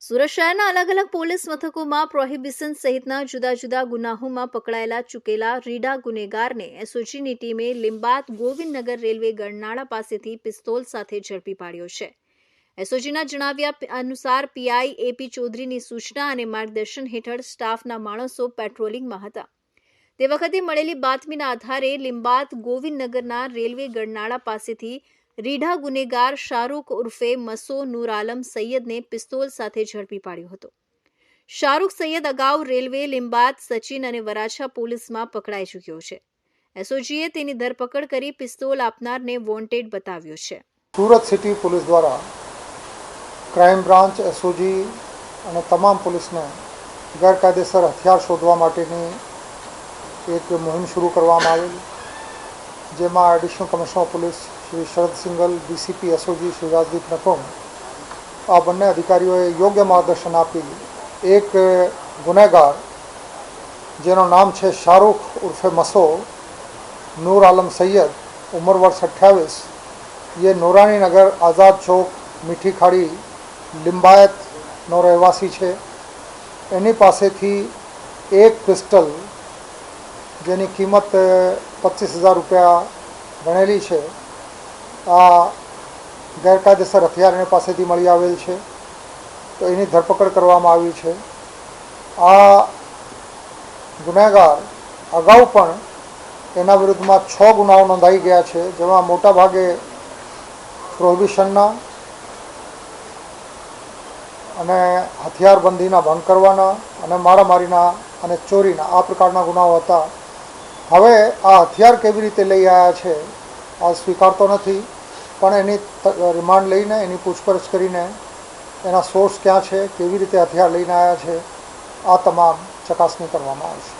સુરત શહેરના અલગ અલગ પોલીસ મથકોમાં પ્રોહિબિશન સહિતના જુદા જુદા ગુનાહોમાં પકડાયેલા ચૂકેલા રીઢા ગુનેગારને એસઓજીની ટીમે લીંબાદ ગોવિંદનગર રેલવે ગરનાળા પાસેથી પિસ્તોલ સાથે ઝડપી પાડ્યો છે. એસઓજીના જણાવ્યા અનુસાર પીઆઈ એપી ચૌધરીની સૂચના અને માર્ગદર્શન હેઠળ સ્ટાફના માણસો પેટ્રોલિંગમાં હતા. તે વખતે મળેલી બાતમીના આધારે લીંબાદ ગોવિંદનગરના રેલવે ગરનાળા પાસેથી રીઢા ગુનેગાર શાહરૂખ ઉર્ફે મસો નૂર આલમ સૈયદને પિસ્તોલ સાથે ઝડપી પાડ્યો હતો. શાહરૂખ સૈયદ અગાઉ રેલવે, લીંબાદ, સચિન અને વરાછા પોલીસમાં પકડાઈ ચૂક્યો છે. એસઓજીએ તેની ધરપકડ કરી પિસ્તોલ આપનારને વોન્ટેડ બતાવ્યો છે. સુરત સિટી પોલીસ દ્વારા ક્રાઇમ બ્રાન્ચ, એસઓજી અને તમામ પોલીસને ગેરકાયદેસર હથિયાર શોધવા માટેની એક મુહિમ શરૂ કરવામાં આવેલી, જેમાં additional commissioner of police Shri Sharad Singhal, DCP SOG Shri Rajdeep Nakum, આ બંને અધિકારીઓએ યોગ્ય માર્ગદર્શન આપી એક ગુનેગાર જેનું નામ છે શાહરૂખ ઉર્ફે મસો નૂર આલમ સૈયદ, ઉંમર વર્ષ 28, ये नूरानी नगर आज़ाद चौक मीठी खाड़ी लिंबायतનો રહેવાસી છે. એની પાસેથી એક પિસ્ટલ જેની કિંમત 25,000 રૂપિયા ગણેલી છે, આ ગેરકાયદેસર હથિયાર એની પાસેથી મળી આવેલ છે, તો એની ધરપકડ કરવામાં આવી છે. આ ગુનેગાર અગાઉ પણ એના વિરુદ્ધમાં 6 ગુનાઓ નોંધાઈ ગયા છે, જેમાં મોટાભાગે પ્રોહિબિશનના અને હથિયારબંધીના ભંગ કરવાના અને મારામારીના અને ચોરીના આ પ્રકારના ગુનાઓ હતા. હવે આ હથિયાર કેવી રીતે લઈ આવ્યા છે આ સ્વીકારતો નથી, પણ એની રિમાન્ડ લઈને એની પૂછપરછ કરીને એના સોર્સ ક્યાં છે, કેવી રીતે હથિયાર લઈને આવ્યા છે, આ તમામ ચકાસણી કરવામાં આવશે.